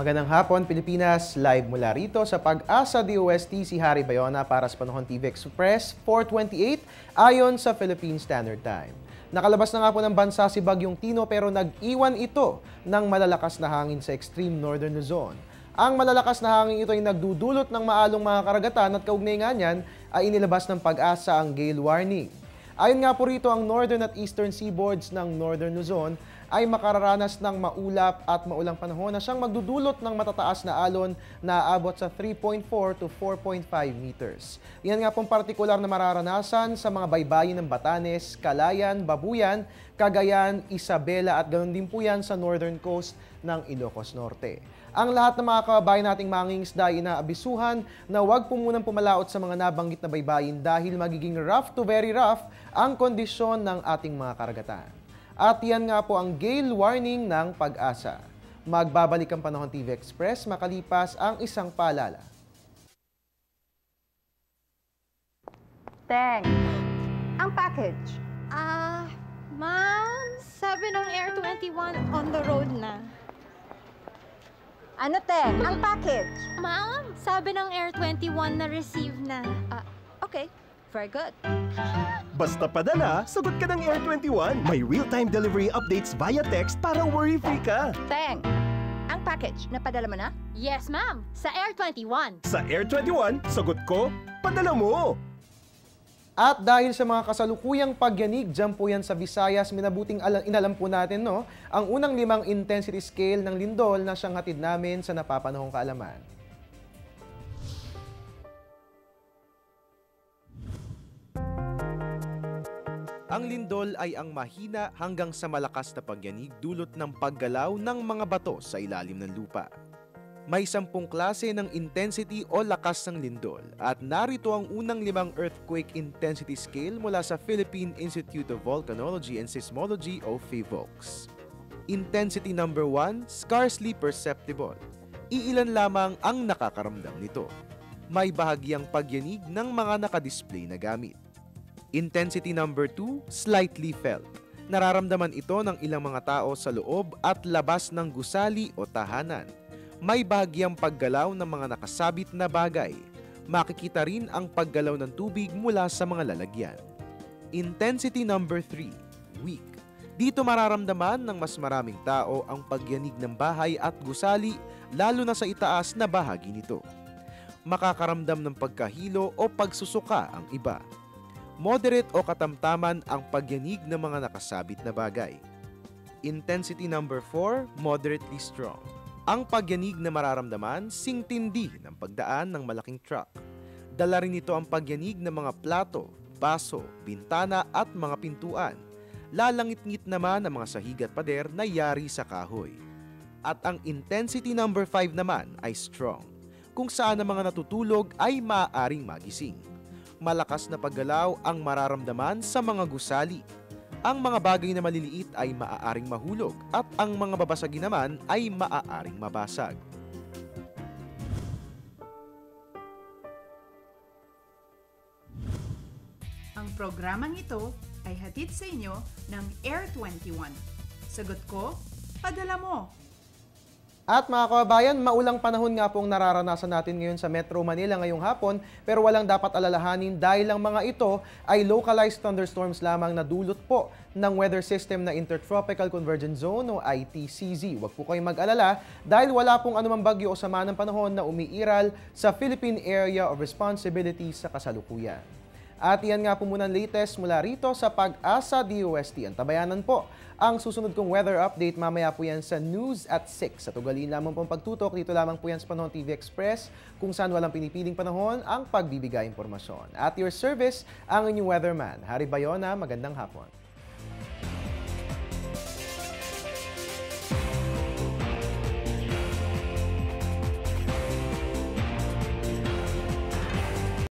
Magandang hapon, Pilipinas. Live mula rito sa Pag-asa DOST, si Harry Bayona para sa Panahon TV Express 428 ayon sa Philippine Standard Time. Nakalabas na nga po ng bansa si Bagyong Tino pero nag-iwan ito ng malalakas na hangin sa extreme northern Luzon. Ang malalakas na hangin ito ay nagdudulot ng maalong mga karagatan at kaugnay nga niyan ay inilabas ng Pag-asa ang gale warning. Ayon nga po rito, ang northern at eastern seaboards ng northern Luzon ay makararanas ng maulap at maulang panahon na siyang magdudulot ng matataas na alon na aabot sa 3.4 to 4.5 meters. Yan nga pong partikular na mararanasan sa mga baybayin ng Batanes, Calayan, Babuyan, Cagayan, Isabela at ganoon din po yan sa northern coast ng Ilocos Norte. Ang lahat ng mga kababayan nating mangingisda ay inaabisuhan na huwag po munang pumalaot sa mga nabanggit na baybayin dahil magiging rough to very rough ang kondisyon ng ating mga karagatan. At yan nga po ang gale warning ng Pag-asa. Magbabalik ang Panahon TV Express makalipas ang isang paalala. Teng, ang package. Ma'am, sabi ng Air 21 on the road na. Ano, Teng? Ang package. Ma'am, sabi ng Air 21 na receive na. Okay, very good. Basta padala, sagot ka ng Air 21. May real-time delivery updates via text para worry-free ka. Teng, ang package, napadala mo na? Yes, ma'am, sa Air 21. Sa Air 21, sagot ko, padala mo. At dahil sa mga kasalukuyang pagyanig, dyan po yan sa Visayas, minabuting inalam po natin, no? Ang unang 5 intensity scale ng lindol na siyang hatid namin sa napapanahong kaalaman. Ang lindol ay ang mahina hanggang sa malakas na pagyanig dulot ng paggalaw ng mga bato sa ilalim ng lupa. May 10 klase ng intensity o lakas ng lindol at narito ang unang 5 earthquake intensity scale mula sa Philippine Institute of Volcanology and Seismology o PHIVOLCS. Intensity number 1, scarcely perceptible. Iilan lamang ang nakakaramdam nito. May bahagyang pagyanig ng mga nakadisplay na gamit. Intensity number 2, slightly felt. Nararamdaman ito ng ilang mga tao sa loob at labas ng gusali o tahanan. May bahagyang paggalaw ng mga nakasabit na bagay. Makikita rin ang paggalaw ng tubig mula sa mga lalagyan. Intensity number 3, weak. Dito mararamdaman ng mas maraming tao ang pagyanig ng bahay at gusali, lalo na sa itaas na bahagi nito. Makakaramdam ng pagkahilo o pagsusuka ang iba. Moderate o katamtaman ang pagyanig ng mga nakasabit na bagay. Intensity number 4, moderately strong. Ang pagyanig na mararamdaman, singtindi ng pagdaan ng malaking truck. Dala rin ito ang pagyanig ng mga plato, baso, bintana at mga pintuan. Lalangit-ngit naman ang mga sahig at pader na yari sa kahoy. At ang intensity number 5 naman ay strong, kung saan ang mga natutulog ay maaaring magising. Malakas na paggalaw ang mararamdaman sa mga gusali. Ang mga bagay na maliliit ay maaaring mahulog at ang mga babasagin naman ay maaaring mabasag. Ang programang ito ay hatid sa inyo ng Air 21. Sagot ko, padala mo! At mga kababayan, maulang panahon nga pong nararanasan natin ngayon sa Metro Manila ngayong hapon, pero walang dapat alalahanin dahil ang mga ito ay localized thunderstorms lamang na dulot po ng weather system na Intertropical Convergence Zone o ITCZ. Huwag po kayong mag-alala dahil wala pong anumang bagyo o sama ng panahon na umiiral sa Philippine Area of Responsibility sa kasalukuyan. At yan nga po muna ang latest mula rito sa Pag-asa DOST. Ang tabayanan po ang susunod kong weather update. Mamaya po yan sa news at 6. At ugaliin lamang pong pagtutok. Dito lamang po yan sa Panahon TV Express kung saan walang pinipiling panahon ang pagbibigay impormasyon. At your service, ang inyong weatherman, Harry Bayona. Magandang hapon.